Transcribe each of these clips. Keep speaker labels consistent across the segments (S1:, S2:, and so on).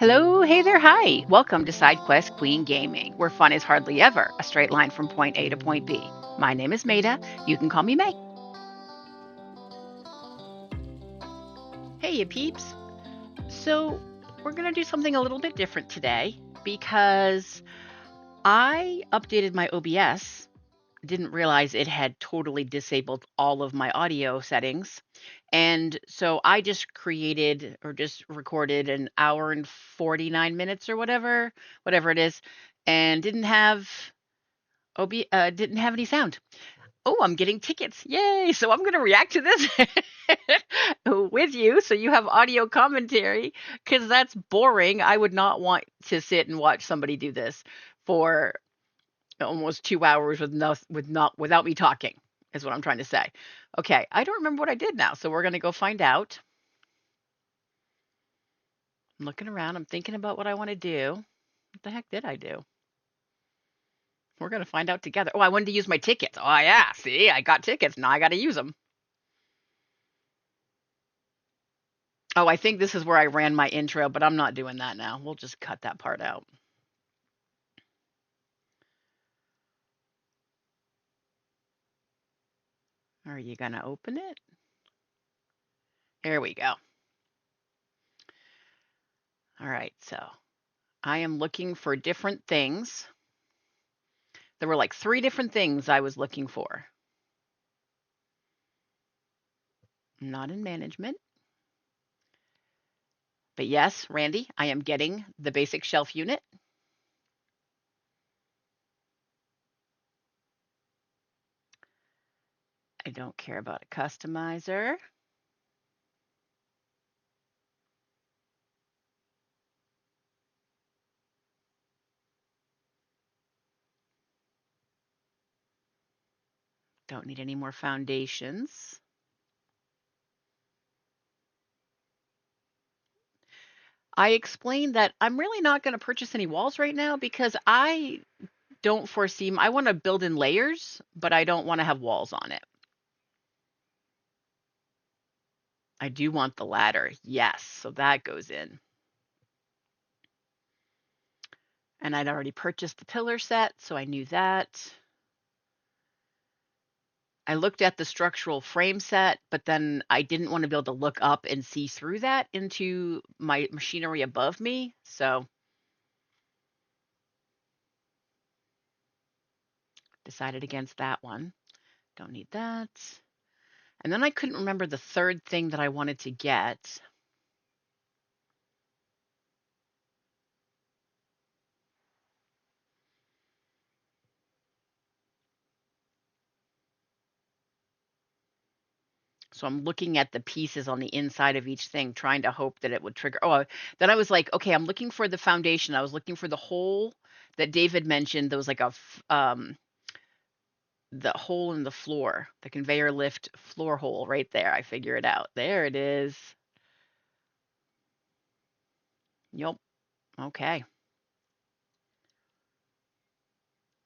S1: Hello, hey there, hi. Welcome to SideQuest Queen Gaming, where fun is hardly ever a straight line from point A to point B. My name is Maida. You can call me May. Hey, you peeps. So, we're going to do something a little bit different today because I updated my OBS, didn't realize it had totally disabled all of my audio settings. And so I just created or just recorded an hour and 49 minutes or whatever it is, and didn't have any sound. Oh, I'm getting tickets. Yay. So I'm going to react to this with you so you have audio commentary because that's boring. I would not want to sit and watch somebody do this for almost 2 hours without me talking is what I'm trying to say. Okay, I don't remember what I did now, so we're going to go find out. I'm looking around. I'm thinking about what I want to do. What the heck did I do? We're going to find out together. Oh, I wanted to use my tickets. Oh, yeah. See, I got tickets. Now I got to use them. Oh, I think this is where I ran my intro, but I'm not doing that now. We'll just cut that part out. Are you going to open it? There we go. All right. So I am looking for different things. There were like 3 different things I was looking for. Not in management. But yes, Randy, I am getting the basic shelf unit. I don't care about a customizer. Don't need any more foundations. I explained that I'm really not going to purchase any walls right now because I don't foresee, I want to build in layers, but I don't want to have walls on it. I do want the ladder. Yes, so that goes in. And I'd already purchased the pillar set, so I knew that. I looked at the structural frame set, but then I didn't want to be able to look up and see through that into my machinery above me. So decided against that one. Don't need that. And then I couldn't remember the third thing that I wanted to get. So I'm looking at the pieces on the inside of each thing, trying to hope that it would trigger. Oh, then I was like, okay, I'm looking for the foundation. I was looking for the hole that David mentioned. There was like the hole in the floor, the conveyor lift floor hole right there. I figure it out. There it is. Yep. Okay.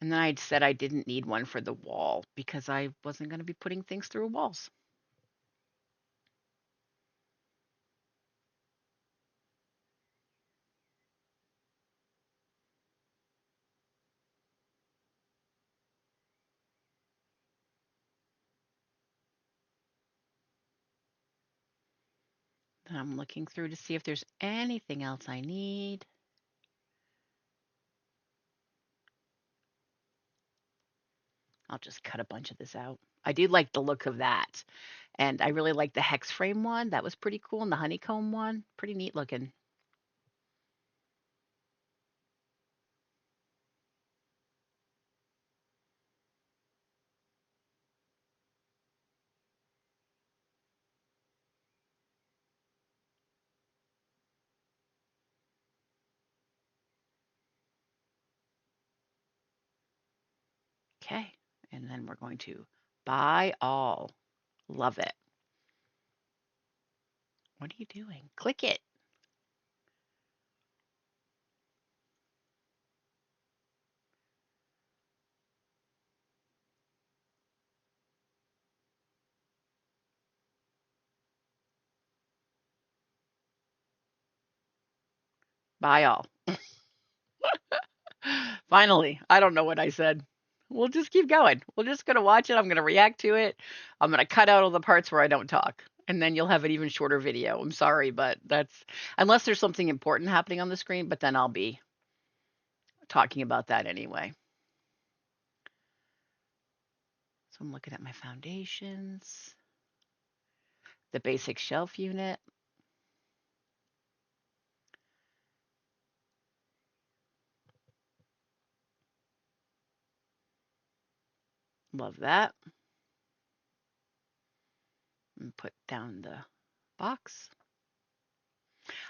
S1: And then I said I didn't need one for the wall because I wasn't going to be putting things through walls. Then I'm looking through to see if there's anything else I need. I'll just cut a bunch of this out. I do like the look of that. And I really like the hex frame one. That was pretty cool. And the honeycomb one, pretty neat looking. Okay. And then we're going to buy all. Love it. What are you doing? Click it. Bye, all. Finally, I don't know what I said. We'll just keep going. We're just going to watch it. I'm going to react to it. I'm going to cut out all the parts where I don't talk. And then you'll have an even shorter video. I'm sorry, but that's unless there's something important happening on the screen, but then I'll be talking about that anyway. So I'm looking at my foundations, the basic shelf unit. Love that. And put down the box.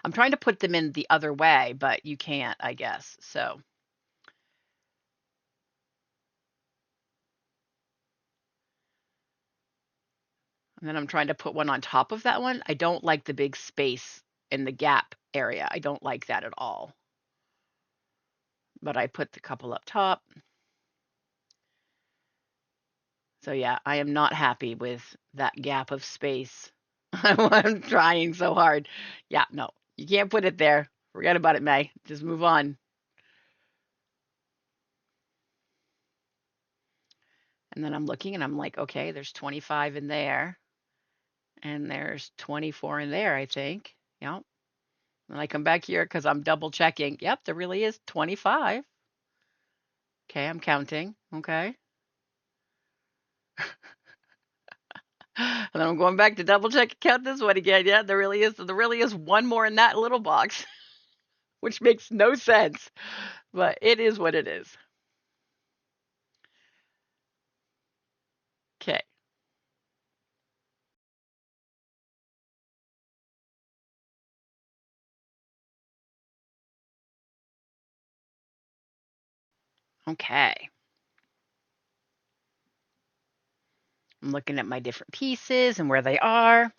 S1: I'm trying to put them in the other way, but you can't, I guess. So and then I'm trying to put one on top of that one. I don't like the big space in the gap area. I don't like that at all. But I put the couple up top. So yeah, I am not happy with that gap of space. I'm trying so hard. Yeah, no, you can't put it there. Forget about it, May. Just move on. And then I'm looking and I'm like, okay, there's 25 in there. And there's 24 in there, I think. Yep. And I come back here because I'm double checking. Yep, there really is 25. Okay, I'm counting. Okay. And then I'm going back to double check and count this one again. Yeah, there really is one more in that little box, which makes no sense. But it is what it is. Okay. Okay. I'm looking at my different pieces and where they are.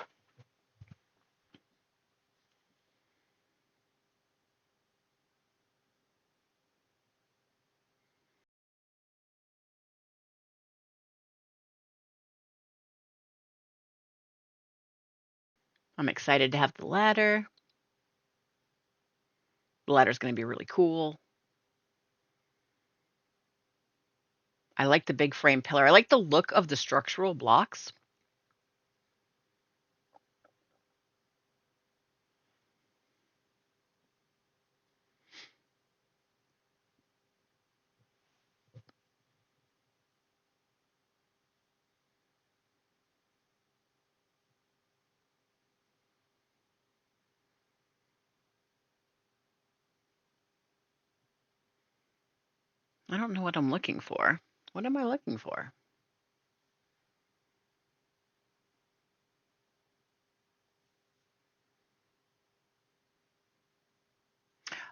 S1: I'm excited to have the ladder. The ladder's going to be really cool. I like the big frame pillar. I like the look of the structural blocks. I don't know what I'm looking for. What am I looking for?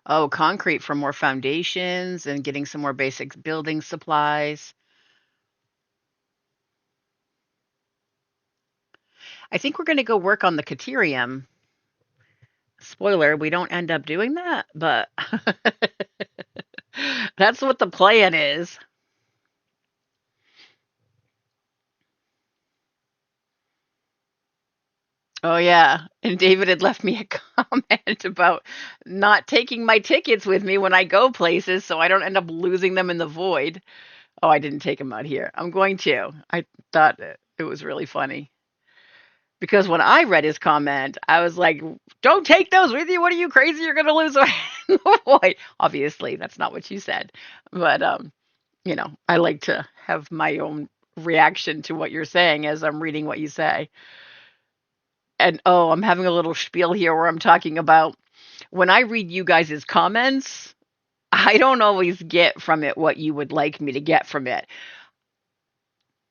S1: Oh, concrete for more foundations and getting some more basic building supplies. I think we're going to go work on the caterium. Spoiler, we don't end up doing that, but that's what the plan is. Oh yeah, and David had left me a comment about not taking my tickets with me when I go places so I don't end up losing them in the void. Oh, I didn't take them out here. I'm going to. I thought it was really funny. Because when I read his comment, I was like, "Don't take those with you. What are you crazy? You're going to lose them in the void." Obviously, that's not what you said. But I like to have my own reaction to what you're saying as I'm reading what you say. And oh, I'm having a little spiel here where I'm talking about when I read you guys' comments, I don't always get from it what you would like me to get from it.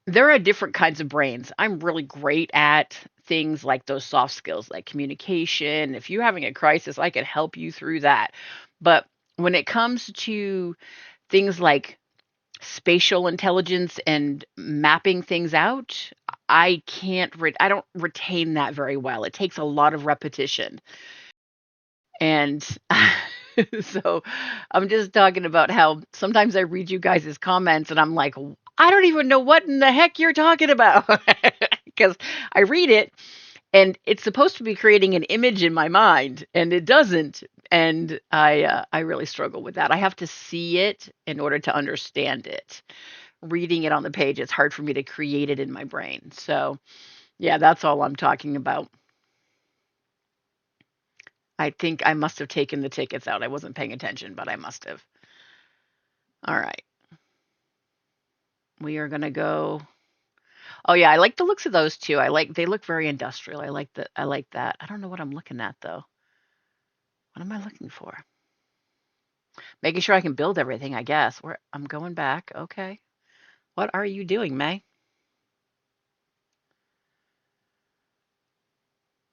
S1: There are different kinds of brains. I'm really great at things like those soft skills, like communication. If you're having a crisis, I can help you through that. But when it comes to things like spatial intelligence and mapping things out, I don't retain that very well. It takes a lot of repetition. And so I'm just talking about how sometimes I read you guys' comments and I'm like, I don't even know what in the heck you're talking about. Because I read it and it's supposed to be creating an image in my mind and it doesn't. And I really struggle with that. I have to see it in order to understand it. Reading it on the page, it's hard for me to create it in my brain. So, yeah, that's all I'm talking about. I think I must have taken the tickets out. I wasn't paying attention, but I must have. All right. We are going to go. Oh yeah, I like the looks of those too. They look very industrial. I like that. I don't know what I'm looking at though. What am I looking for? Making sure I can build everything, I guess. Where I'm going back. Okay. What are you doing, May?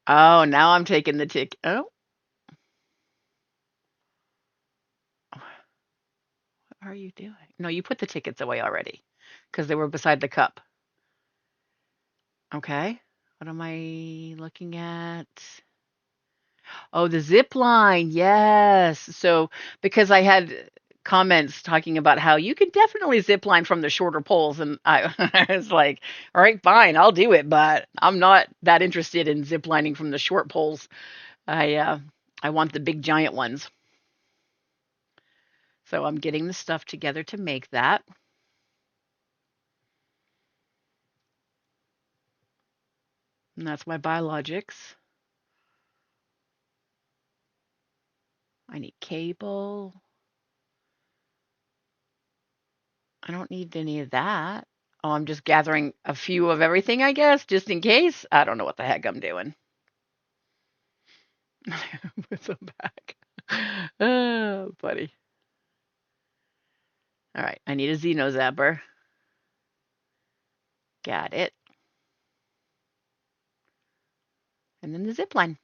S1: Oh, now I'm taking the ticket. Oh, what are you doing? No, you put the tickets away already because they were beside the cup. Okay. What am I looking at? Oh, the zip line. Yes. So because I had comments talking about how you can definitely zip line from the shorter poles, and I, I was like, all right, fine, I'll do it, but I'm not that interested in zip lining from the short poles. I want the big giant ones. So I'm getting the stuff together to make that. And that's my biologics. I need cable. I don't need any of that. Oh, I'm just gathering a few of everything, I guess, just in case. I don't know what the heck I'm doing. Put some back. Oh, buddy. All right, I need a Xeno Zapper. Got it. And then the zip line.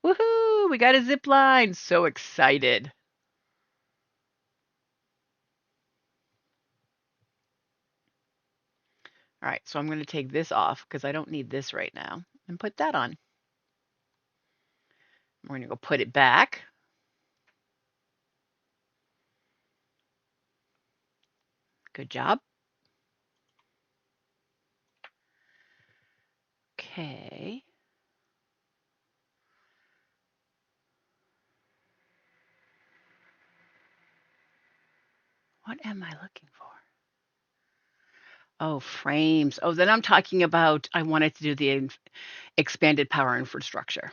S1: Woohoo! We got a zip line. So excited. All right, so I'm going to take this off because I don't need this right now and put that on. We're going to go put it back. Good job. Okay. What am I looking for? Oh, frames. Oh, then I'm talking about I wanted to do the expanded power infrastructure.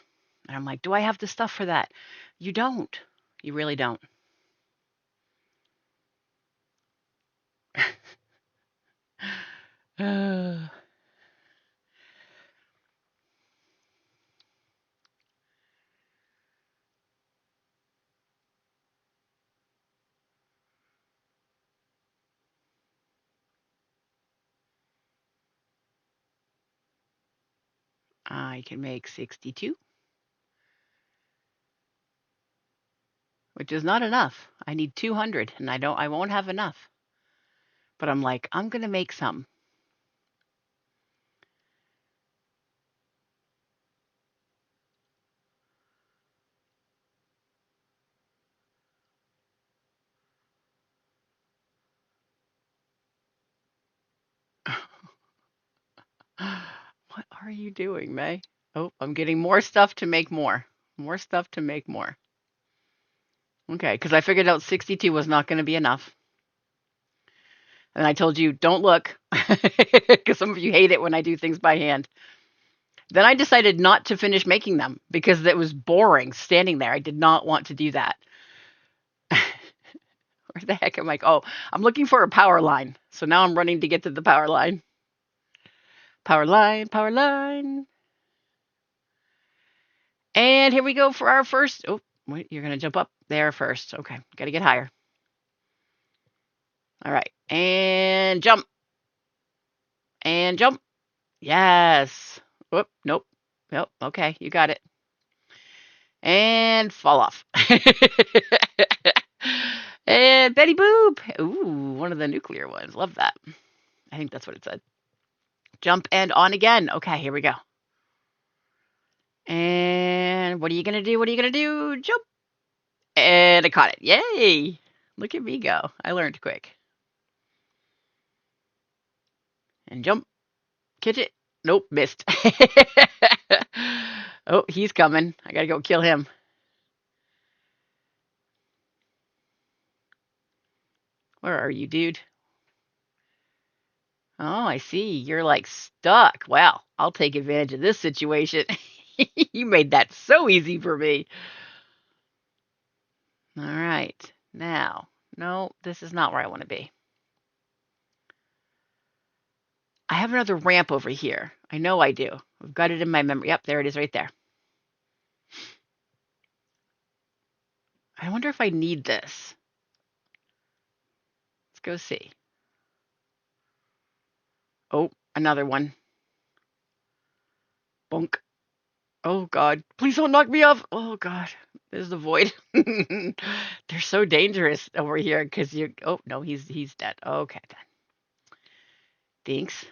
S1: And I'm like, do I have the stuff for that? You don't. You really don't. I can make 62, which is not enough. I need 200 and I won't have enough. But I'm like, I'm going to make some. What are you doing, May? Oh, I'm getting more stuff to make more. More stuff to make more. Okay, because I figured out 62 was not going to be enough. And I told you, don't look, because some of you hate it when I do things by hand. Then I decided not to finish making them because it was boring standing there. I did not want to do that. Where the heck am I? Oh, I'm looking for a power line. So now I'm running to get to the power line. Power line, power line. And here we go for our first. Oh, wait, you're going to jump up there first. Okay, got to get higher. All right, and jump. And jump. Yes. Whoop, nope. Nope. Okay, you got it. And fall off. And Betty Boop. Ooh, one of the nuclear ones. Love that. I think that's what it said. Jump and on again. Okay, here we go. And what are you going to do? What are you going to do? Jump. And I caught it. Yay. Look at me go. I learned quick. And jump. Catch it. Nope, missed. Oh, he's coming. I gotta go kill him. Where are you, dude? Oh, I see. You're like stuck. Well, I'll take advantage of this situation. You made that so easy for me. All right. Now, no, this is not where I want to be. I have another ramp over here. I know I do. I've got it in my memory. Yep, there it is right there. I wonder if I need this. Let's go see. Oh, another one. Bunk. Oh God, please don't knock me off. Oh God, there's the void. They're so dangerous over here because you. Oh no, he's dead. Okay then. Thanks.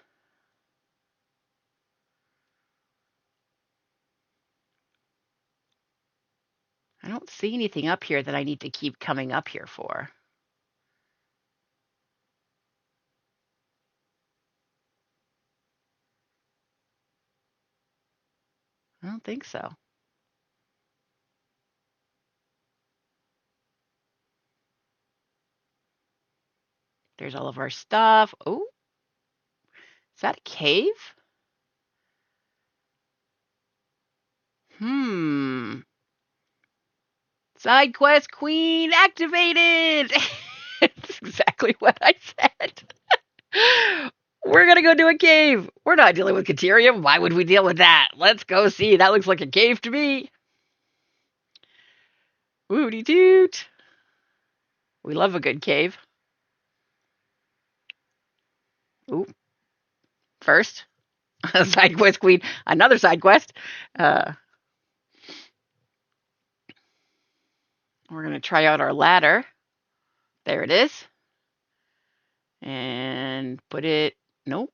S1: I don't see anything up here that I need to keep coming up here for. I don't think so. There's all of our stuff. Oh, is that a cave? Hmm. Side quest queen activated. That's exactly what I said. We're gonna go do a cave. We're not dealing with Caterium. Why would we deal with that? Let's go see. That looks like a cave to me. Woody toot. We love a good cave. Ooh, first. Side quest queen. Another side quest. Uh, we're gonna try out our ladder. There it is. And put it. Nope.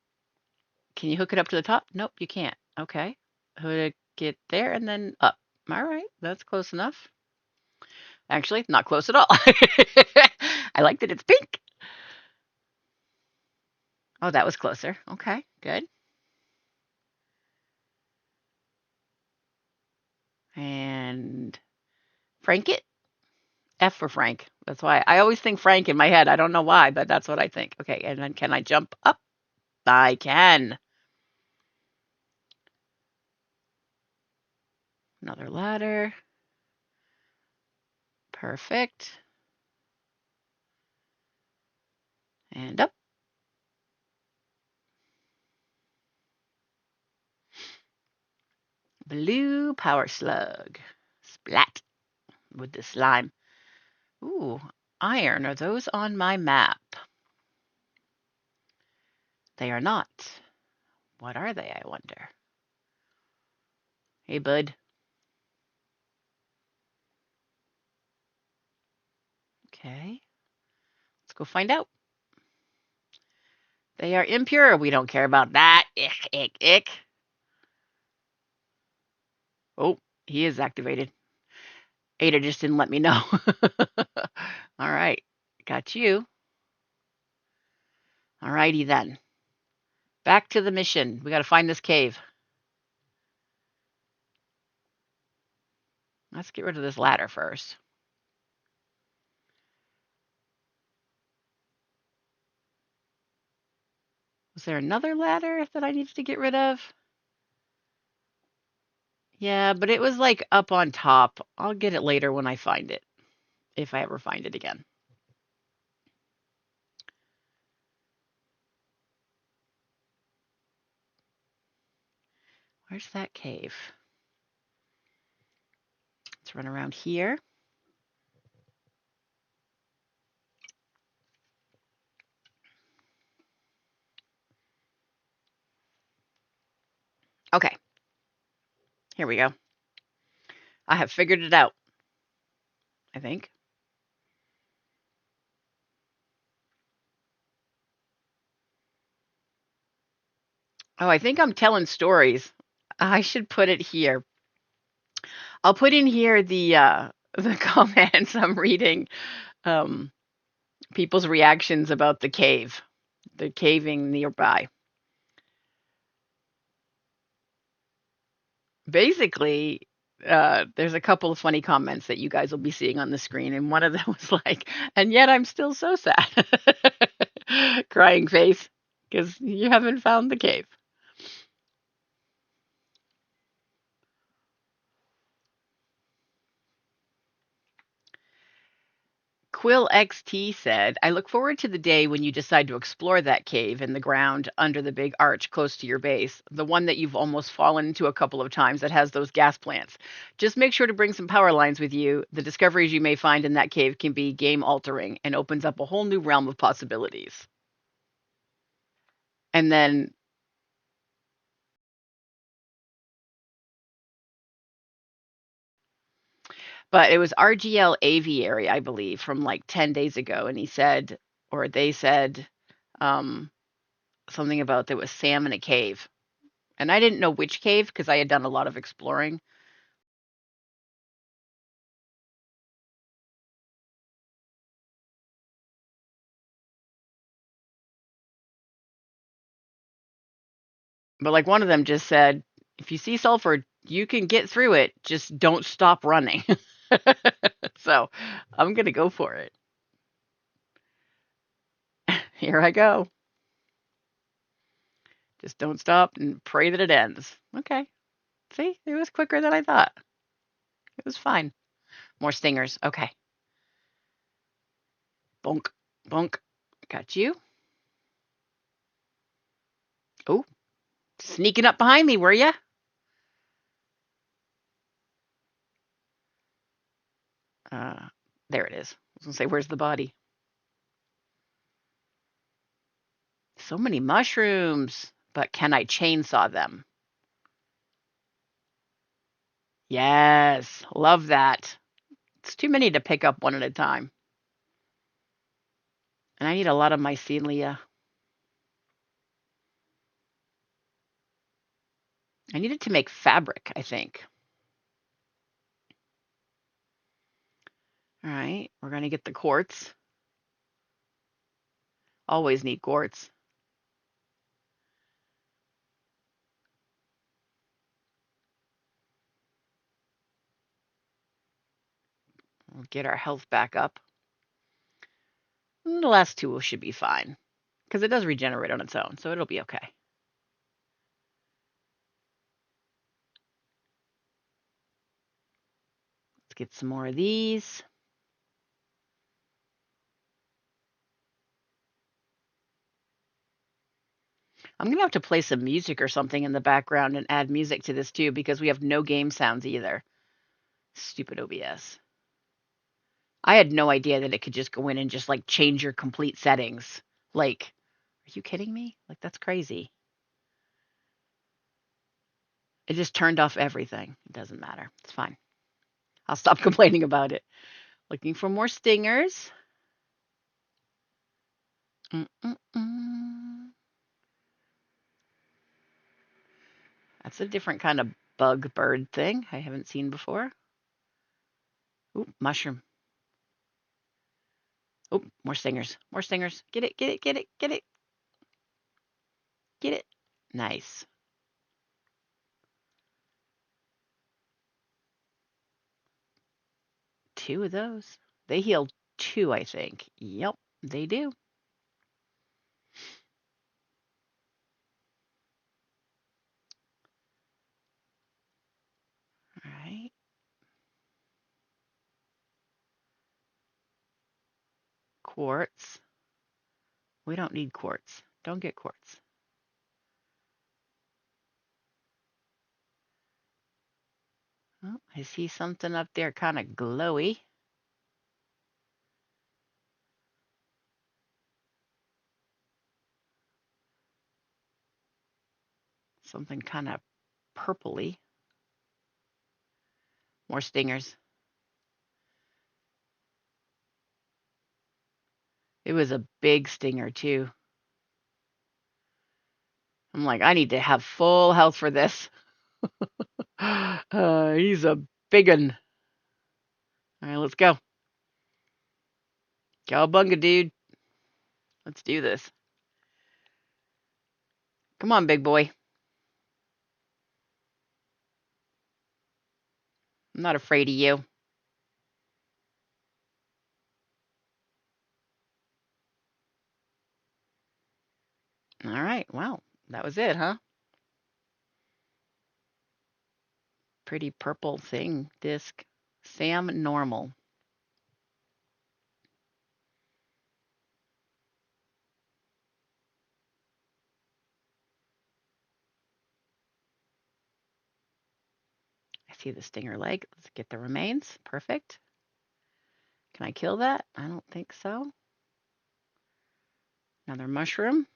S1: Can you hook it up to the top? Nope, you can't. Okay. Hook it there and then up. All right, that's close enough. Actually, not close at all. I like that it's pink. Oh, that was closer. Okay, good. And Frank it. F for Frank. That's why I always think Frank in my head. I don't know why, but that's what I think. Okay, and then can I jump up? I can. Another ladder. Perfect. And up. Blue power slug. Splat with the slime. Ooh, iron. Are those on my map? They are not. What are they, I wonder? Hey, bud. Okay. Let's go find out. They are impure. We don't care about that. Ick, ick, ick. Oh, he is activated. Ada just didn't let me know. All right. Got you. All righty then. Back to the mission. We got to find this cave. Let's get rid of this ladder first. Was there another ladder that I needed to get rid of? Yeah, but it was like up on top. I'll get it later when I find it, if I ever find it again. Where's that cave? Let's run around here. Okay, here we go. I have figured it out, I think. Oh, I think I'm telling stories. I should put it here. I'll put in here the comments I'm reading, um, people's reactions about the cave, the caving nearby. Basically, there's a couple of funny comments that you guys will be seeing on the screen, and one of them was like, "And yet I'm still so sad," crying face, because you haven't found the cave. Quill XT said, "I look forward to the day when you decide to explore that cave in the ground under the big arch close to your base, the one that you've almost fallen into a couple of times that has those gas plants. Just make sure to bring some power lines with you. The discoveries you may find in that cave can be game altering and opens up a whole new realm of possibilities." And then, but it was RGL Aviary, I believe, from like 10 days ago. And he said, or they said, um, something about there was Sam in a cave. And I didn't know which cave because I had done a lot of exploring. But like one of them just said, if you see sulfur, you can get through it. Just don't stop running. So I'm going to go for it. Here I go. Just don't stop and pray that it ends. Okay. See, it was quicker than I thought. It was fine. More stingers. Okay. Bonk, bonk. Got you. Oh, sneaking up behind me, were ya? Uh, there it is. I was going to say, where's the body? So many mushrooms. But can I chainsaw them? Yes. Love that. It's too many to pick up one at a time. And I need a lot of mycelia. I need it to make fabric, I think. All right, we're going to get the quartz. Always need quartz. We'll get our health back up. And the last two should be fine because it does regenerate on its own, so it'll be okay. Let's get some more of these. I'm going to have to play some music or something in the background and add music to this too because we have no game sounds either. Stupid OBS. I had no idea that it could just go in and just like change your complete settings. Like, are you kidding me? Like, that's crazy. It just turned off everything. It doesn't matter. It's fine. I'll stop complaining about it. Looking for more stingers. Mm-mm-mm. That's a different kind of bug bird thing I haven't seen before. Ooh, mushroom. Oh, more stingers. More stingers. Get it, get it, get it, get it, get it. Nice. Two of those. They heal two, I think. Yep, they do. All right. Quartz. We don't need quartz. Don't get quartz. Oh, I see something up there kind of glowy. Something kind of purpley. More stingers. It was a big stinger too. I'm like, I need to have full health for this. He's a big one. All right, let's go. Cowabunga, dude. Let's do this. Come on, big boy. I'm not afraid of you. All right. Well, that was it, huh? Pretty purple thing, disc. Sam normal. I see the stinger leg. Let's get the remains. Perfect. Can I kill that? I don't think so. Another mushroom.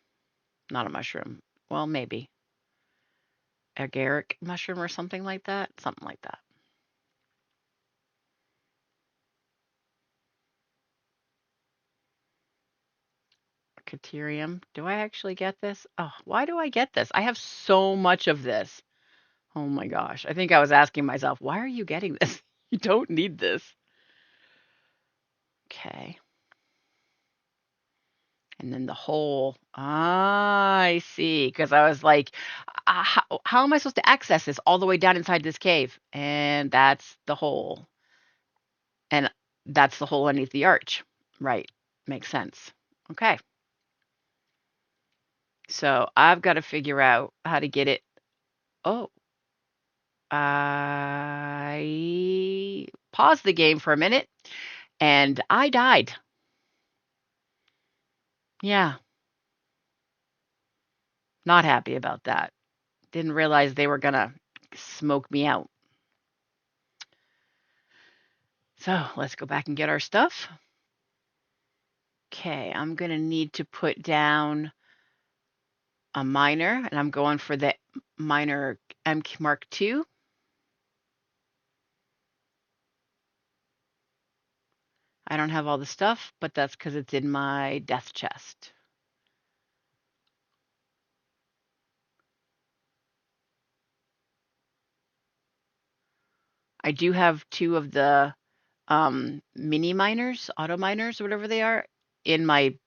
S1: Not a mushroom. Well, maybe. Agaric mushroom or something like that. Something like that. Caterium. Do I actually get this? Oh, why do I get this? I have so much of this. Oh my gosh. I think I was asking myself, why are you getting this? You don't need this. Okay. And then the hole. Ah, I see. Because I was like, how am I supposed to access this all the way down inside this cave? And that's the hole. And that's the hole underneath the arch. Right. Makes sense. Okay. So I've got to figure out how to get it. Oh, I paused the game for a minute and I died. Yeah, not happy about that. Didn't realize they were gonna smoke me out. So let's go back and get our stuff. Okay, I'm gonna need to put down a miner, and I'm going for the miner M Mark II. I don't have all the stuff, but that's because it's in my death chest. I do have two of the mini miners, auto miners, or whatever they are, in my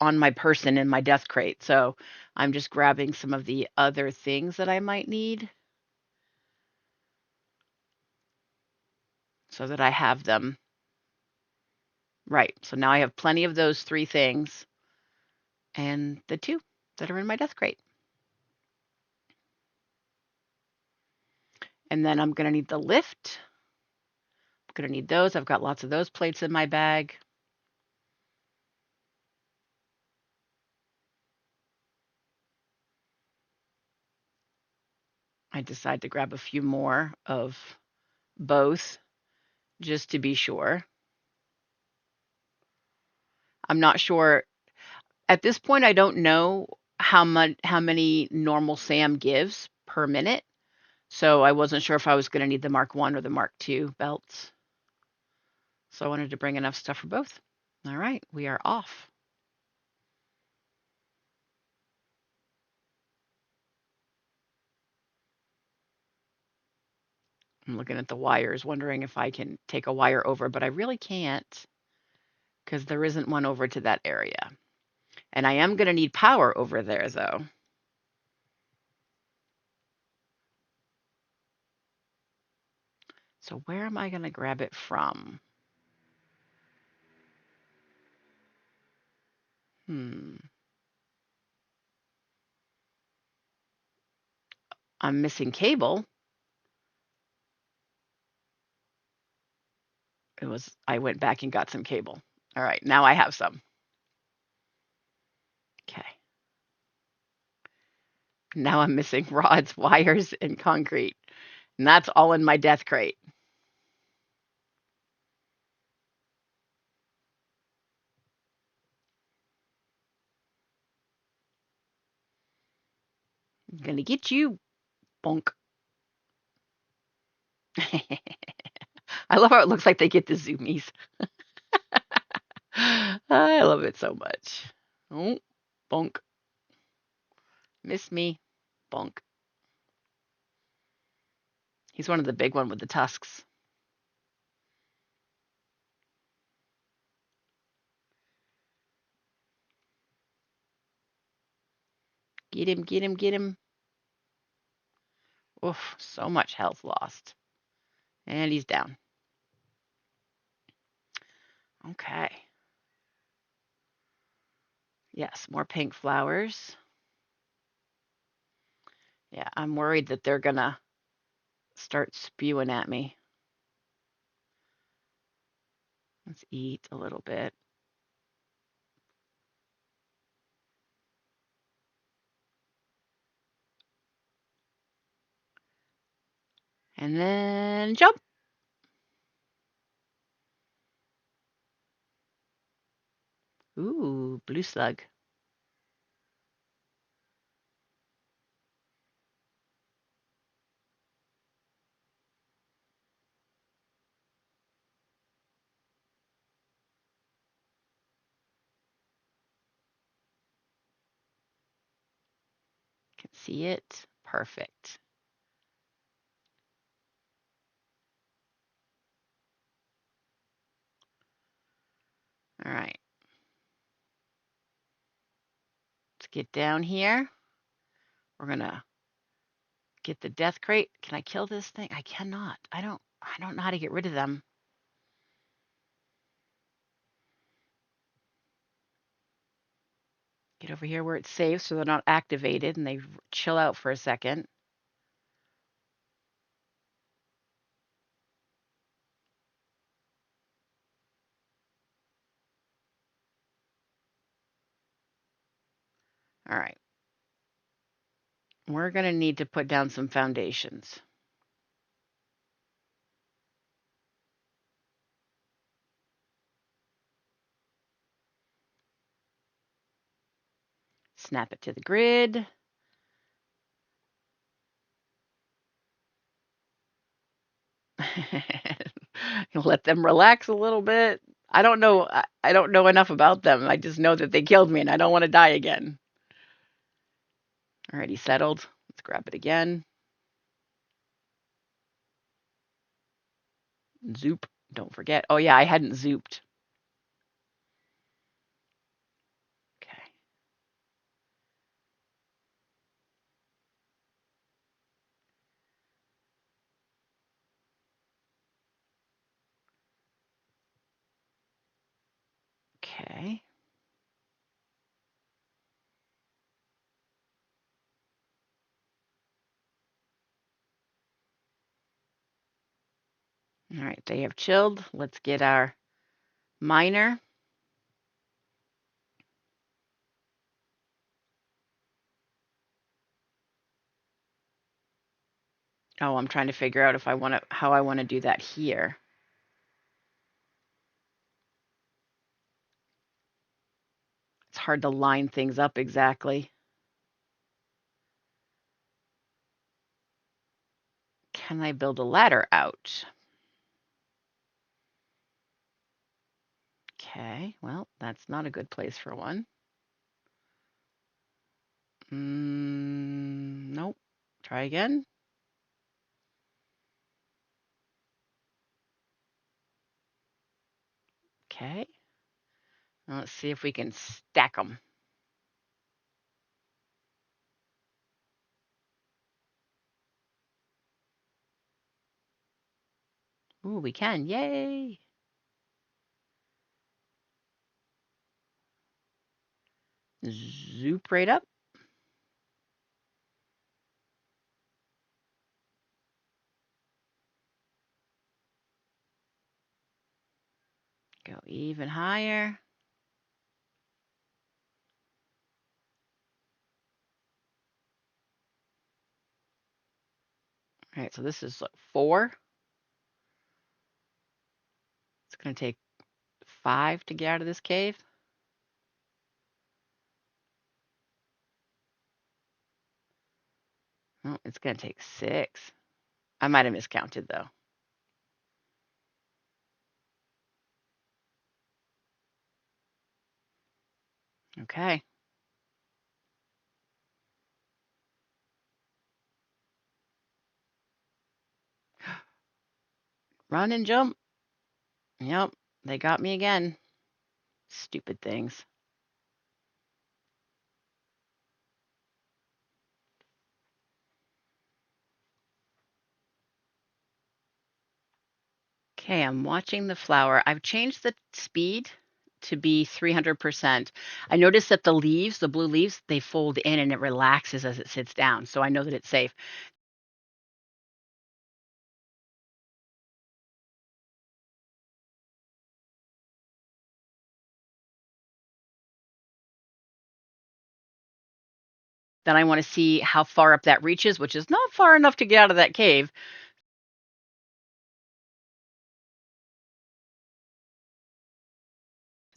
S1: on my person in my death crate. So I'm just grabbing some of the other things that I might need so that I have them. Right. So now I have plenty of those three things and the two that are in my death crate. And then I'm going to need the lift. I'm going to need those. I've got lots of those plates in my bag. I decide to grab a few more of both just to be sure. I'm not sure at this point. I don't know how many normal Sam gives per minute. So I wasn't sure if I was going to need the Mark 1 or the Mark 2 belts. So I wanted to bring enough stuff for both. All right, we are off. I'm looking at the wires, wondering if I can take a wire over, but I really can't because there isn't one over to that area. And I am going to need power over there, though. So where am I going to grab it from? Hmm. I'm missing cable. I went back and got some cable. All right, now I have some. Okay. Now I'm missing rods, wires, and concrete. And that's all in my death crate. I'm gonna get you, bonk. I love how it looks like they get the zoomies. I love it so much. Oh, bonk. Miss me. Bonk. He's one of the big one with the tusks. Get him, get him, get him. Oof, so much health lost. And he's down. Okay. Yes, more pink flowers. Yeah, I'm worried that they're gonna start spewing at me. Let's eat a little bit. And then jump. Ooh, blue slug. Can see it. Perfect. All right. Let's get down here. We're gonna get the death crate. Can I kill this thing? I cannot. I don't know how to get rid of them. Get over here where it's safe so they're not activated and they chill out for a second. All right. We're going to need to put down some foundations. Snap it to the grid. Let them relax a little bit. I don't know. I don't know enough about them. I just know that they killed me and I don't want to die again. Already settled. Let's grab it again. Zoop. Don't forget. Oh, yeah, I hadn't zooped. Okay. Okay. All right. They have chilled. Let's get our miner. Oh, I'm trying to figure out if I want to, how I want to do that here. It's hard to line things up exactly. Can I build a ladder out? Okay, well, that's not a good place for one. Nope. Try again. Okay. Now let's see if we can stack them. Ooh, we can. Yay. Zoop right up. Go even higher. All right, so this is 4. It's going to take 5 to get out of this cave. Oh, it's going to take 6. I might have miscounted though. Okay. Run and jump. Yep, they got me again. Stupid things. Okay, I'm watching the flower. I've changed the speed to be 300%. I noticed that the leaves, the blue leaves, they fold in and it relaxes as it sits down. So I know that it's safe. Then I want to see how far up that reaches, which is not far enough to get out of that cave.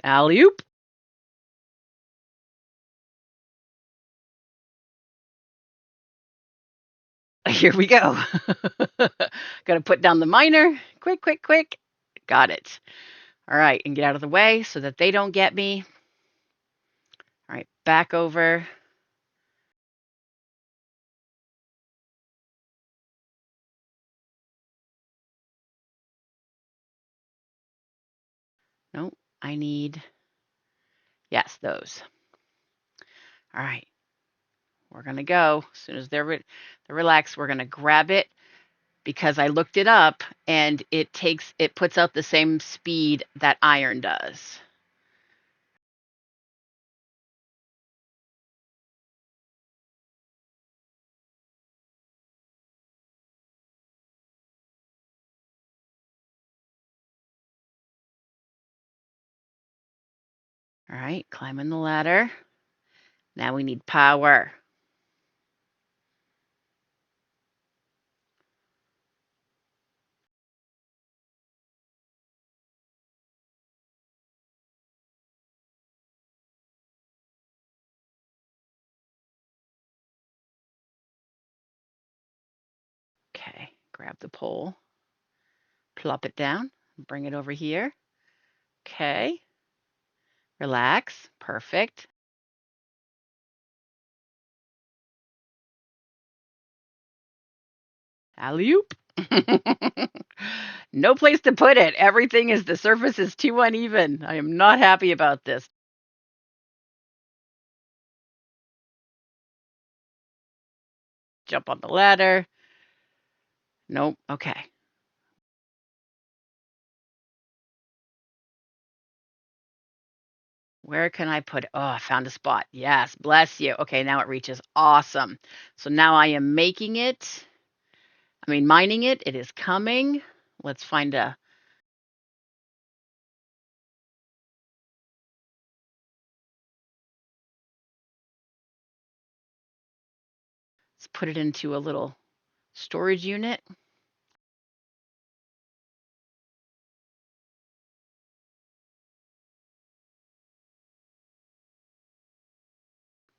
S1: Alley-oop. Here we go. Got to put down the miner. Quick, quick, quick. Got it. All right, and get out of the way so that they don't get me. All right, back over. Nope, I need, yes, those. All right, we're going to go. As soon as they're relaxed, we're going to grab it because I looked it up and it puts out the same speed that iron does. All right, climbing the ladder. Now we need power. Okay, grab the pole, plop it down, bring it over here. Okay, relax, perfect. Alley-oop. No place to put it. The surface is too uneven. I am not happy about this. Jump on the ladder. Nope. Okay. Where can I put it? Oh, I found a spot. Yes, bless you. Okay, now it reaches. Awesome. So now I am mining it. It is coming. Let's find a, let's put it into a little storage unit.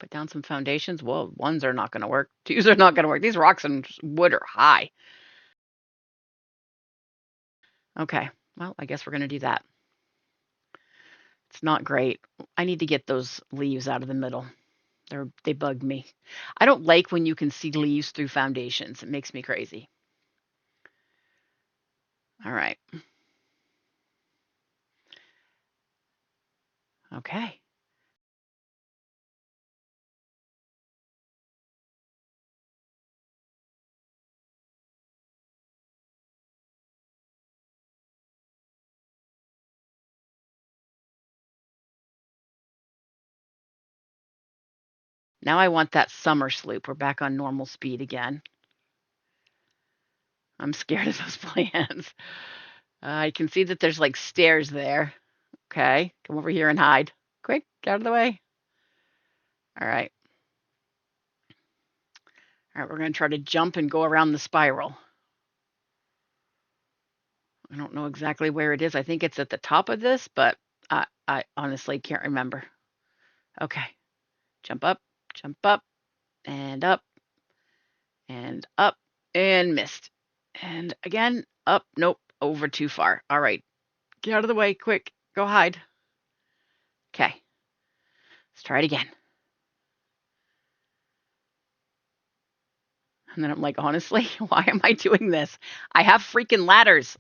S1: Put down some foundations. Well, ones are not going to work. Twos are not going to work. These rocks and wood are high. Okay. Well, I guess we're going to do that. It's not great. I need to get those leaves out of the middle. They bug me. I don't like when you can see leaves through foundations. It makes me crazy. All right. Okay. Now I want that summer sloop. We're back on normal speed again. I'm scared of those plants. I can see that there's like stairs there. Okay. Come over here and hide. Quick, get out of the way. All right. All right, we're going to try to jump and go around the spiral. I don't know exactly where it is. I think it's at the top of this, but I honestly can't remember. Okay. Jump up, and up, and up, and missed. And again, up. Nope, over too far. All right. Get out of the way, quick. Go hide. Okay. Let's try it again. And then I'm like, honestly, why am I doing this? I have freaking ladders.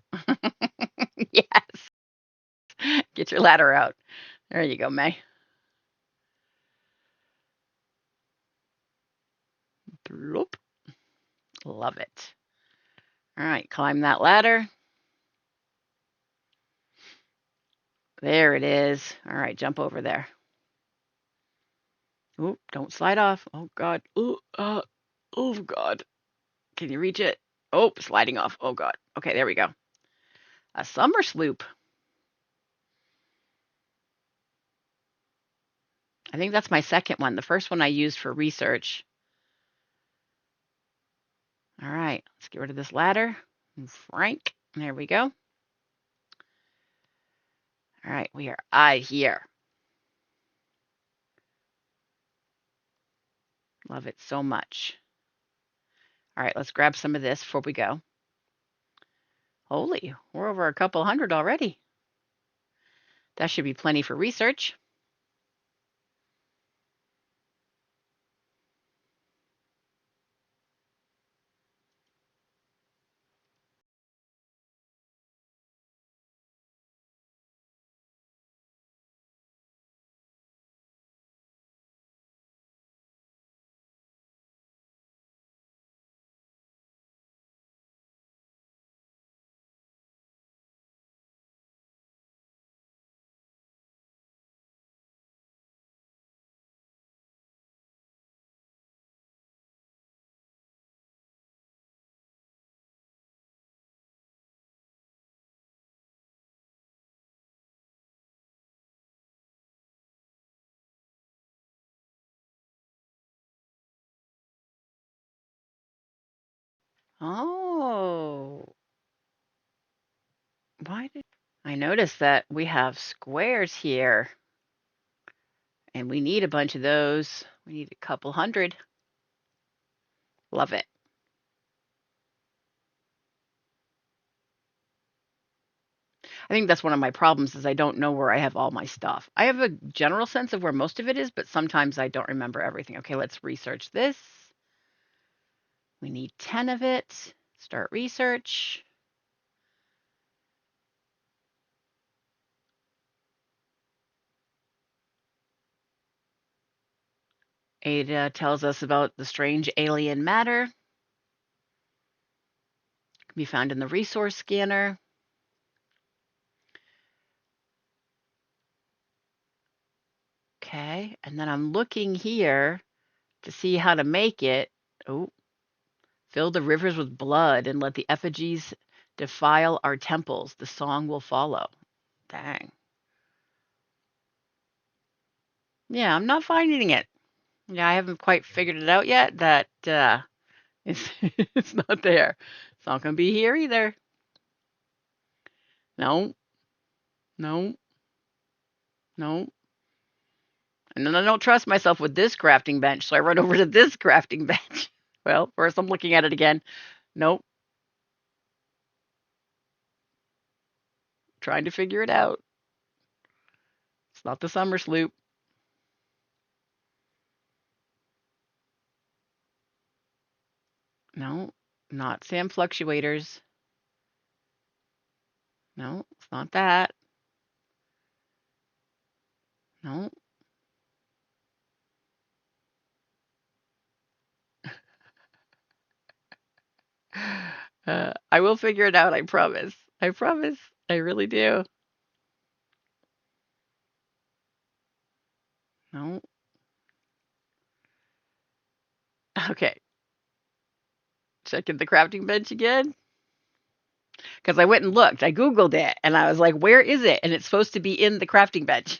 S1: Yes. Get your ladder out. There you go, May. Bloop. Love it. All right, climb that ladder. There it is. All right, jump over there. Oop, don't slide off. Oh God. Oh God. Can you reach it? Oh, sliding off. Oh God. Okay, there we go. A summer sloop. I think that's my second one. The first one I used for research. All right, let's get rid of this ladder. Frank. There we go. All right, we are out here. Love it so much. All right, let's grab some of this before we go. Holy, we're over a couple hundred already. That should be plenty for research. Oh, why did I notice that we have squares here and we need a bunch of those. We need a couple hundred. Love it. I think that's one of my problems is I don't know where I have all my stuff. I have a general sense of where most of it is, but sometimes I don't remember everything. Okay, let's research this. We need 10 of it. Start research. Ada tells us about the strange alien matter. Can be found in the resource scanner. Okay, and then I'm looking here to see how to make it. Oh, fill the rivers with blood and let the effigies defile our temples. The song will follow. Dang. Yeah, I'm not finding it. Yeah, I haven't quite figured it out yet that it's, it's not there. It's not going to be here either. No, no, no. And then I don't trust myself with this crafting bench, so I run over to this crafting bench. Well, first I'm looking at it again. Nope. Trying to figure it out. It's not the summer sloop. No, not Sam fluctuators. No, it's not that. No. I will figure it out, I promise. I promise. I really do. No. Okay. Checking the crafting bench again. Because I went and looked. I Googled it and I was like, where is it? And it's supposed to be in the crafting bench,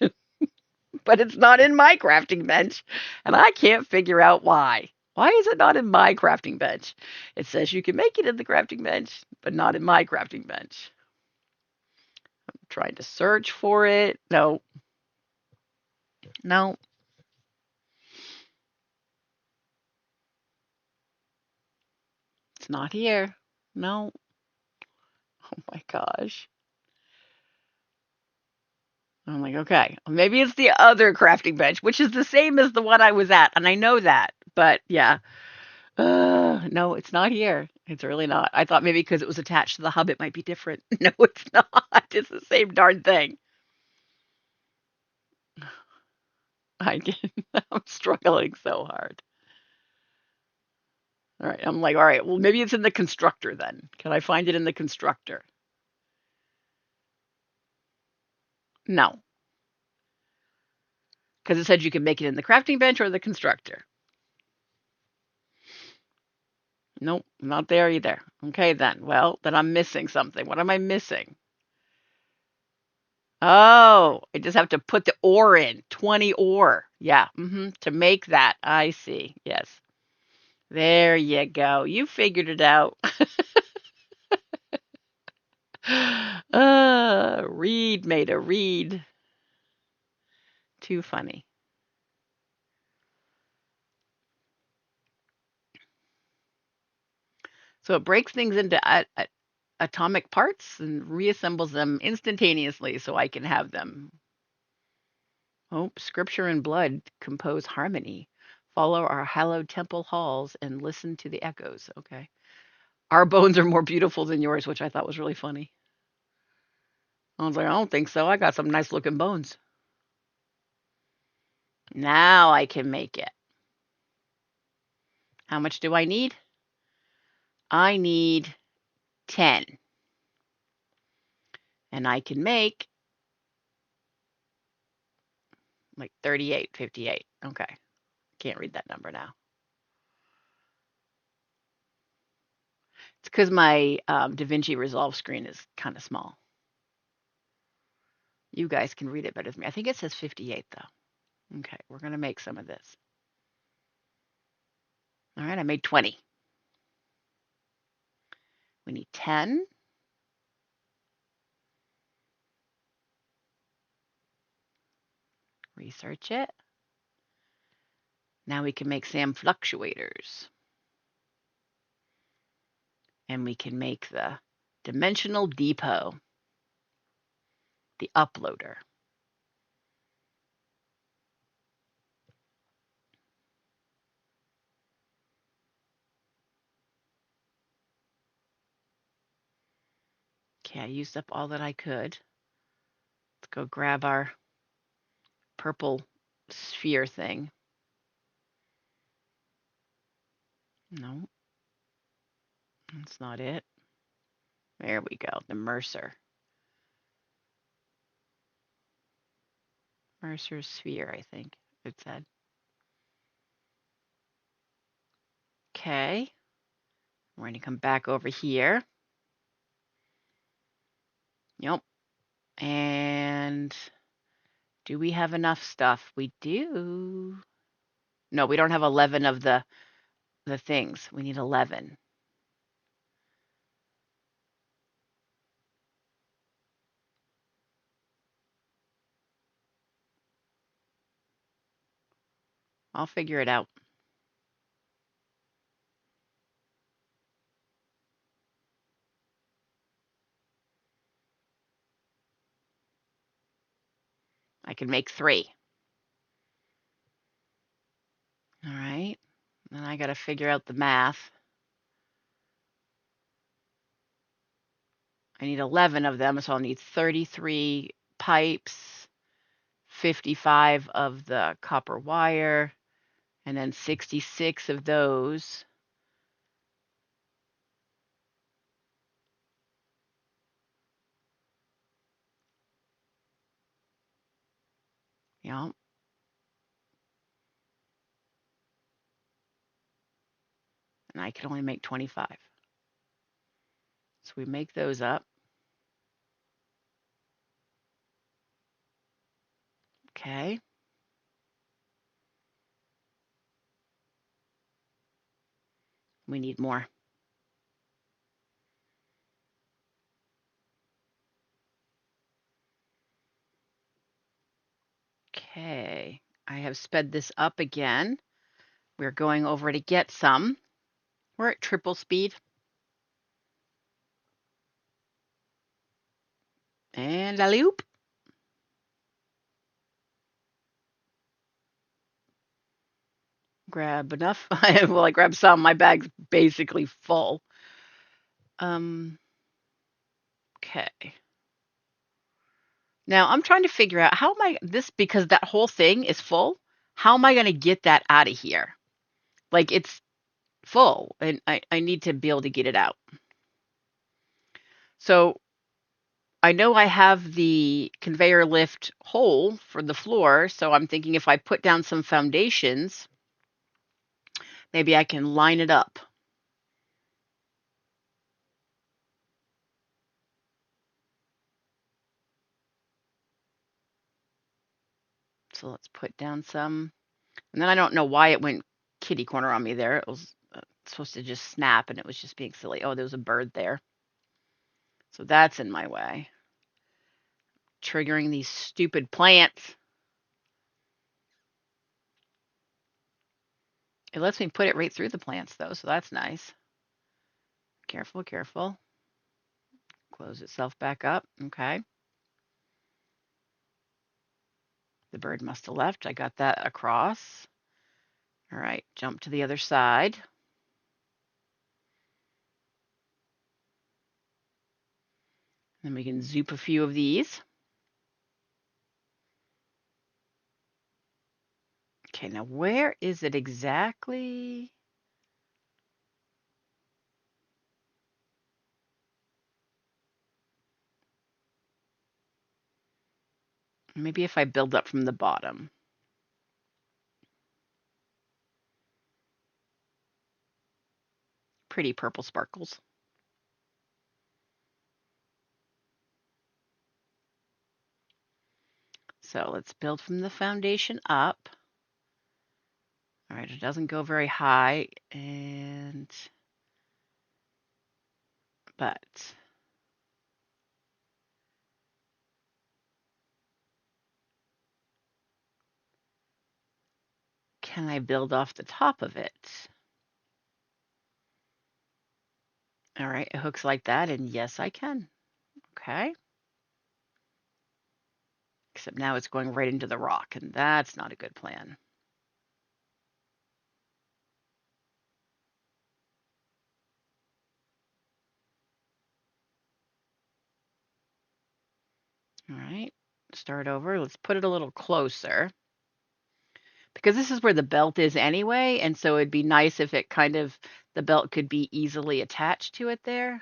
S1: but it's not in my crafting bench. And I can't figure out why. Why is it not in my crafting bench? It says you can make it in the crafting bench, but not in my crafting bench. I'm trying to search for it. No, no, it's not here. No. Oh my gosh. I'm like, okay, maybe it's the other crafting bench, which is the same as the one I was at, and I know that. But yeah, no, it's not here. It's really not. I thought maybe because it was attached to the hub, it might be different. No, it's not. It's the same darn thing. I get, I'm struggling so hard. All right, I'm like, all right, well, maybe it's in the constructor then. Can I find it in the constructor? No, because it said you can make it in the crafting bench or the constructor. Nope, not there either. Okay, then. Well, then I'm missing something. What am I missing? Oh, I just have to put the ore in. 20 ore. Yeah, to make that. I see. Yes. There you go. You figured it out. Reed made a read. Too funny. So it breaks things into atomic parts and reassembles them instantaneously so I can have them. Oh, scripture and blood compose harmony. Follow our hallowed temple halls and listen to the echoes. Okay. Our bones are more beautiful than yours, which I thought was really funny. I was like, I don't think so. I got some nice looking bones. Now I can make it. How much do I need? I need 10. And I can make like 38, 58. Okay. Can't read that number now. It's because my DaVinci Resolve screen is kind of small. You guys can read it better than me. I think it says 58 though. Okay, we're going to make some of this. All right, I made 20. We need 10. Research it. Now we can make SAM fluctuators. And we can make the dimensional depot, the uploader. Okay, I used up all that I could. Let's go grab our purple sphere thing. No, that's not it. There we go, the Mercer. Mercer sphere, I think it said. Okay, we're going to come back over here. Yep. And do we have enough stuff? We do. No, we don't have 11 of the things. We need 11. I'll figure it out. I can make 3. All right. Then I got to figure out the math. I need 11 of them, so I'll need 33 pipes, 55 of the copper wire, and then 66 of those. Yeah. And I can only make 25. So we make those up. Okay. We need more. Okay. I have sped this up again. We're going over to get some. We're at triple speed. And alley-oop. Grab enough. Well, I grabbed some. My bag's basically full. Okay. Now I'm trying to figure out how am I this because that whole thing is full. How am I going to get that out of here? Like it's full and I need to be able to get it out. So I know I have the conveyor lift hole for the floor, so I'm thinking if I put down some foundations, maybe I can line it up. So let's put down some. And then I don't know why it went kitty corner on me there. It was supposed to just snap and it was just being silly. Oh, there was a bird there. So that's in my way. Triggering these stupid plants. It lets me put it right through the plants though, so that's nice. Careful, careful. Close itself back up. Okay. The bird must have left. I got that across. All right, jump to the other side. Then we can zoop a few of these. Okay, now where is it exactly? Maybe if I build up from the bottom. Pretty purple sparkles. So let's build from the foundation up. All right, it doesn't go very high, but can I build off the top of it? All right, it hooks like that, and yes, I can. Okay. Except now it's going right into the rock, and that's not a good plan. All right, start over. Let's put it a little closer because this is where the belt is anyway, and so it'd be nice if it kind of, the belt could be easily attached to it there.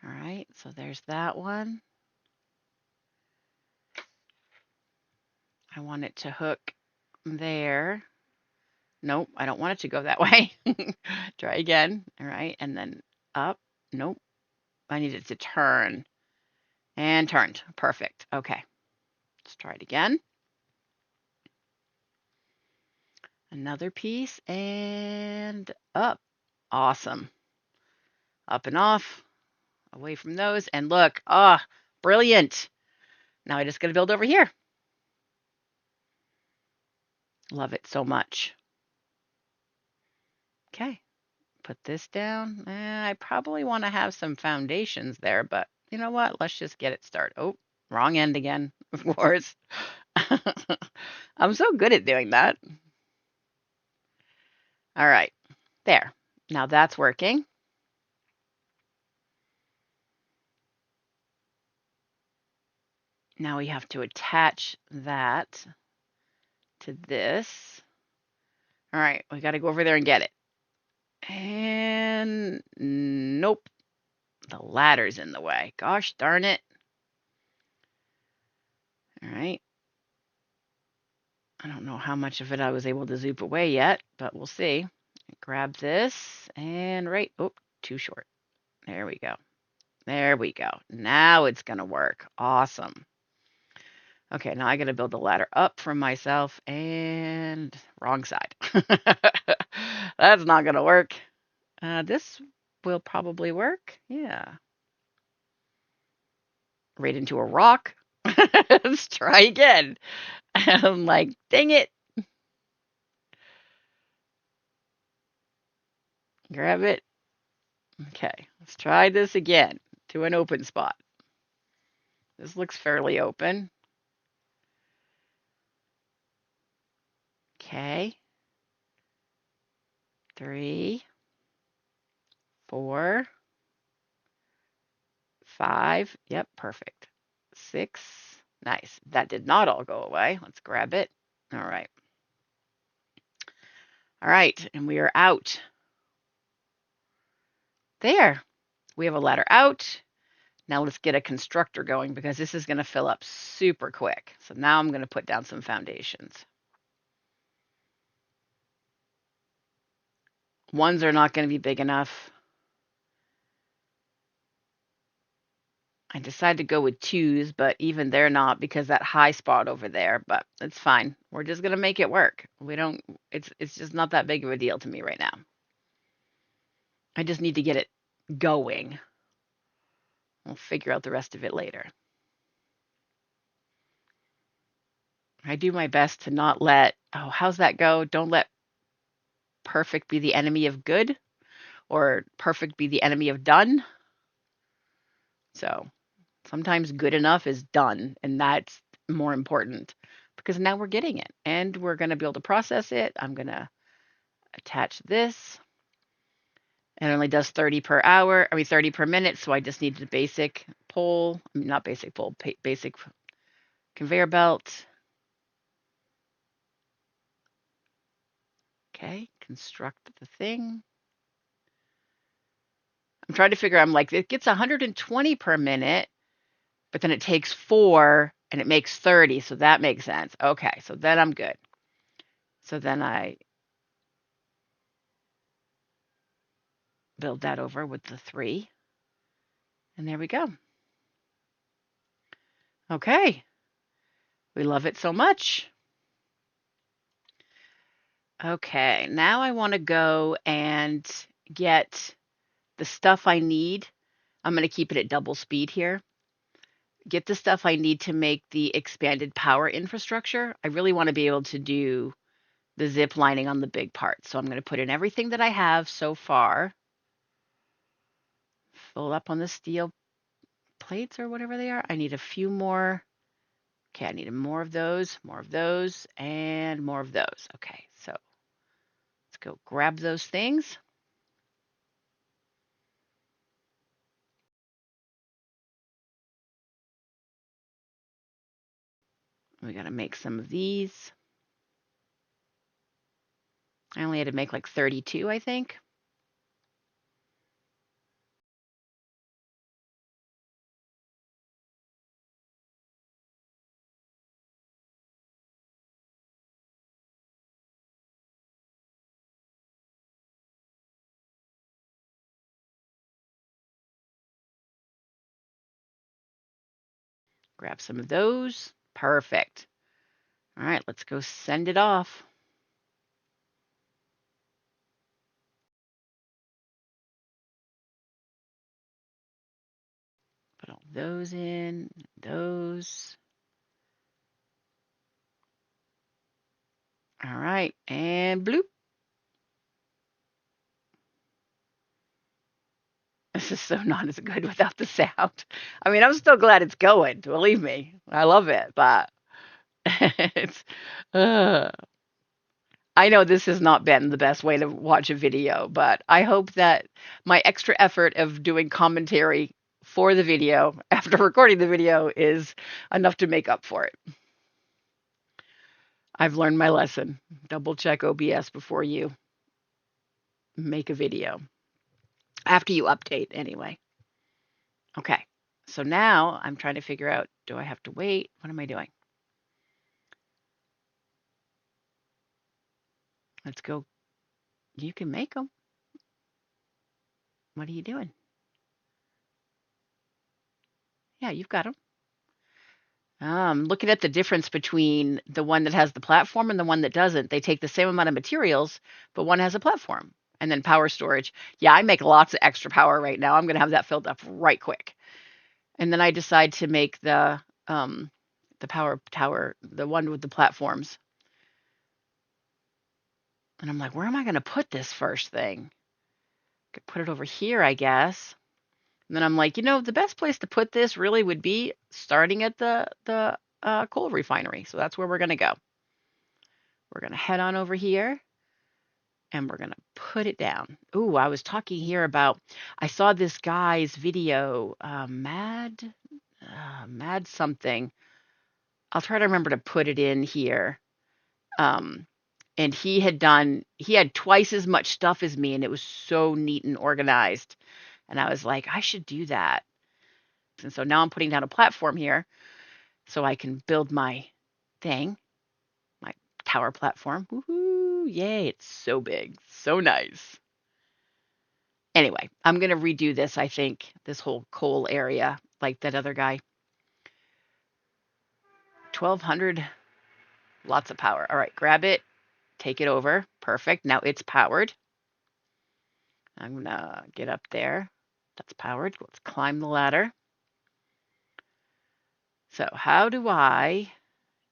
S1: All right, so there's that one. I want it to hook there. Nope, I don't want it to go that way. Try again. All right, and then up. Nope, I need it to turn. And turned. Perfect. Okay, let's try it again. Another piece and up. Awesome. Up and off, away from those. And look, brilliant. Now I just got to build over here. Love it so much. Okay, put this down. I probably want to have some foundations there, but you know what? Let's just get it started. Oh, wrong end again, of course. I'm so good at doing that. All right, there. Now that's working. Now we have to attach that to this. All right, we got to go over there and get it. And nope, the ladder's in the way. Gosh darn it. All right. I don't know how much of it I was able to zoop away yet, but we'll see. Grab this and right. Oh, too short. There we go. There we go. Now it's going to work. Awesome. Okay, now I got to build the ladder up for myself and wrong side. That's not going to work. This will probably work. Yeah. Right into a rock. Let's try again. I'm like, dang it. Grab it. Okay, let's try this again to an open spot. This looks fairly open. Okay. 3, 4, 5. Yep, perfect. 6. Nice. That did not all go away. Let's grab it. All right. All right, and we are out. There. We have a ladder out. Now let's get a constructor going because this is going to fill up super quick. So now I'm going to put down some foundations. Ones are not going to be big enough. I decided to go with twos, but even they're not because that high spot over there, but it's fine. We're just going to make it work. It's just not that big of a deal to me right now. I just need to get it going. We'll figure out the rest of it later. I do my best to not let, oh, how's that go? Don't let perfect be the enemy of good or perfect be the enemy of done. So sometimes good enough is done, and that's more important because now we're getting it and we're going to be able to process it. I'm going to attach this. It only does 30 per hour, 30 per minute. So I just needed a basic pole, not basic pole, basic conveyor belt. Okay, construct the thing. I'm trying to figure, I'm like, it gets 120 per minute, but then it takes 4 and it makes 30. So that makes sense. Okay, so then I'm good. So then I build that over with the 3. And there we go. Okay. We love it so much. Okay, now I want to go and get the stuff I need. I'm going to keep it at double speed here. Get the stuff I need to make the expanded power infrastructure. I really want to be able to do the zip lining on the big part. So I'm going to put in everything that I have so far. Fill up on the steel plates or whatever they are. I need a few more. Okay, I need more of those, and more of those. Okay, so let's go grab those things. We got to make some of these. I only had to make like 32, I think. Grab some of those. Perfect. All right, let's go send it off. Put all those in, those. All right, and bloop. This is so not as good without the sound. I'm still glad it's going. Believe me, I love it, but it's. I know this has not been the best way to watch a video, but I hope that my extra effort of doing commentary for the video after recording the video is enough to make up for it. I've learned my lesson. Double check OBS before you make a video. After you update, anyway. Okay, so now I'm trying to figure out, do I have to wait? What am I doing? Let's go. You can make them. What are you doing? Yeah, you've got them. Looking at the difference between the one that has the platform and the one that doesn't. They take the same amount of materials, but one has a platform. And then power storage. Yeah, I make lots of extra power right now. I'm going to have that filled up right quick. And then I decide to make the power tower, the one with the platforms. And I'm like, where am I going to put this first thing? Could put it over here, I guess. And then I'm like, the best place to put this really would be starting at the coal refinery. So that's where we're going to go. We're going to head on over here and we're going to put it down. Ooh, I was talking here about, I saw this guy's video, Mad something. I'll try to remember to put it in here. And he had twice as much stuff as me and it was so neat and organized. And I was like, I should do that. And so now I'm putting down a platform here so I can build my thing, my tower platform. Woohoo! Yay, it's so big, so nice. Anyway, I'm going to redo this, I think, this whole coal area like that other guy. 1200, lots of power. All right, grab it, take it over. Perfect. Now it's powered. I'm going to get up there. That's powered. Let's climb the ladder. So how do I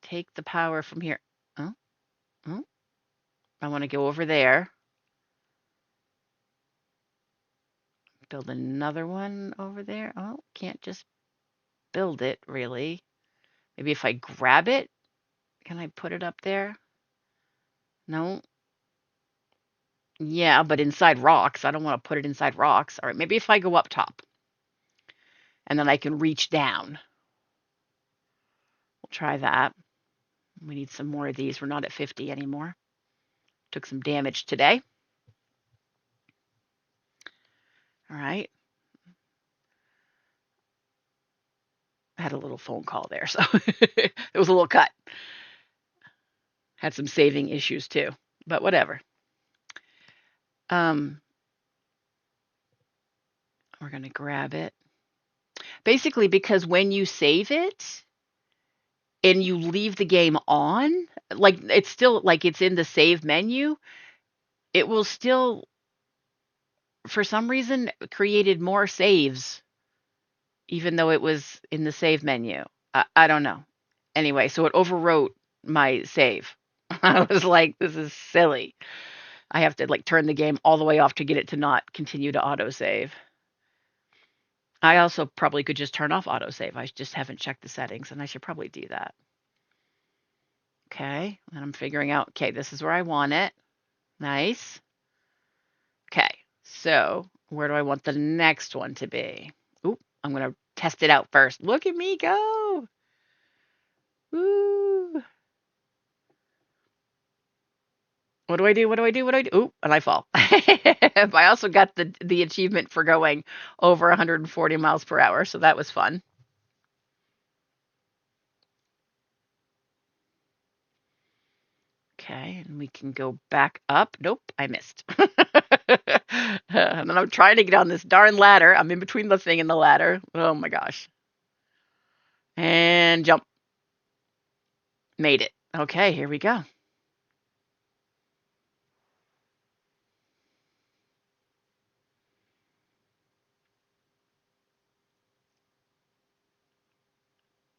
S1: take the power from here? Oh, oh, I want to go over there. Build another one over there. Oh, can't just build it, really. Maybe if I grab it, can I put it up there? No. Yeah, but inside rocks. I don't want to put it inside rocks. All right, maybe if I go up top and then I can reach down. We'll try that. We need some more of these. We're not at 50 anymore. Took some damage today. All right. I had a little phone call there, so it was a little cut. Had some saving issues too, but whatever. We're going to grab it. Basically, because when you save it and you leave the game on, like it's still like it's in the save menu, it will still, for some reason, created more saves, even though it was in the save menu. I don't know. Anyway, so it overwrote my save. I was like, this is silly. I have to like turn the game all the way off to get it to not continue to autosave. I also probably could just turn off autosave. I just haven't checked the settings, and I should probably do that. Okay, and I'm figuring out, okay, this is where I want it. Nice. Okay, so where do I want the next one to be? Oop, I'm going to test it out first. Look at me go. Woo. What do I do? What do I do? What do I do? Oop, and I fall. But I also got the achievement for going over 140 miles per hour, so that was fun. Okay, and we can go back up. Nope, I missed. And then I'm trying to get on this darn ladder. I'm in between the thing and the ladder. Oh my gosh. And jump. Made it. Okay, here we go.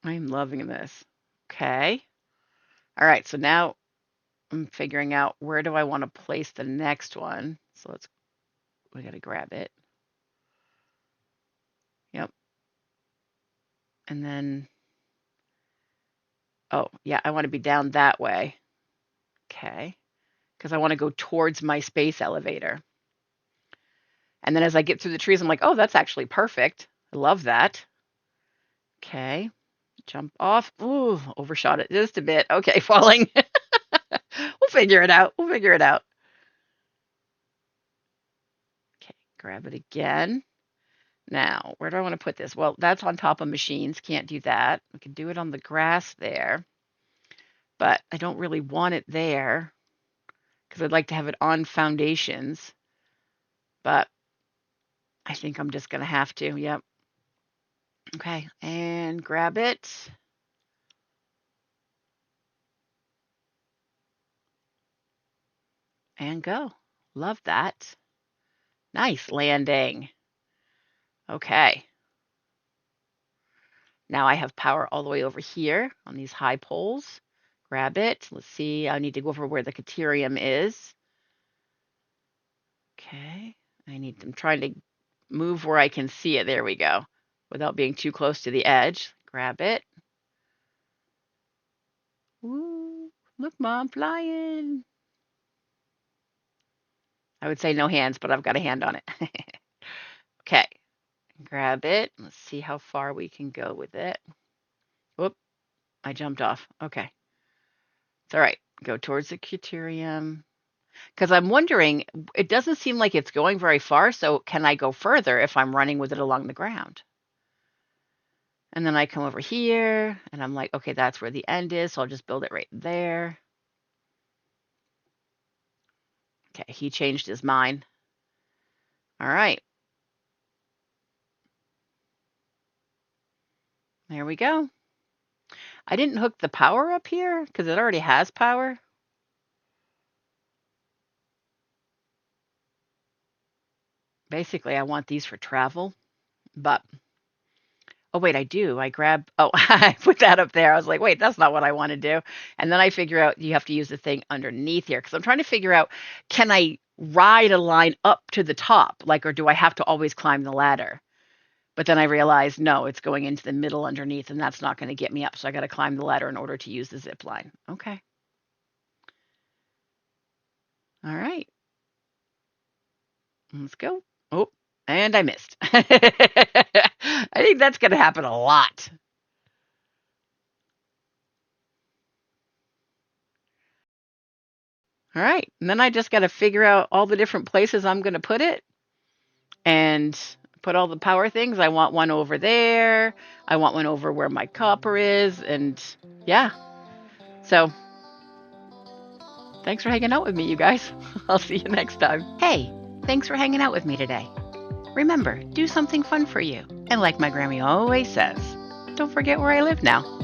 S1: I'm loving this. Okay. All right, so now I'm figuring out where do I want to place the next one. So we got to grab it. Yep. And then, oh, yeah, I want to be down that way. Okay. Because I want to go towards my space elevator. And then as I get through the trees, I'm like, oh, that's actually perfect. I love that. Okay. Jump off. Ooh, overshot it just a bit. Okay, falling. We'll figure it out. We'll figure it out. Okay, grab it again. Now, where do I want to put this? Well, that's on top of machines. Can't do that. We can do it on the grass there. But I don't really want it there because I'd like to have it on foundations. But I think I'm just going to have to. Yep. Okay, and grab it. And go. Love that. Nice landing. Okay. Now I have power all the way over here on these high poles. Grab it. Let's see. I need to go over where the caterium is. Okay. I'm trying to move where I can see it. There we go. Without being too close to the edge. Grab it. Woo. Look, Mom, flying. I would say no hands, but I've got a hand on it. Okay. Grab it. Let's see how far we can go with it. Whoop. I jumped off. Okay. It's all right. Go towards the caterium. Because I'm wondering, it doesn't seem like it's going very far, so can I go further if I'm running with it along the ground? And then I come over here and I'm like, okay, that's where the end is. So I'll just build it right there. Okay, he changed his mind. All right. There we go. I didn't hook the power up here because it already has power. Basically, I want these for travel, but oh wait, I do. I put that up there. I was like, wait, that's not what I want to do. And then I figure out you have to use the thing underneath here because I'm trying to figure out, can I ride a line up to the top? Like, or do I have to always climb the ladder? But then I realized, no, it's going into the middle underneath, and that's not going to get me up. So I got to climb the ladder in order to use the zip line. Okay. All right. Let's go. Oh, and I missed. I think that's going to happen a lot. All right. And then I just got to figure out all the different places I'm going to put it and put all the power things. I want one over there. I want one over where my copper is. And yeah. So thanks for hanging out with me, you guys. I'll see you next time. Hey, thanks for hanging out with me today. Remember, do something fun for you. And like my Grammy always says, don't forget where I live now.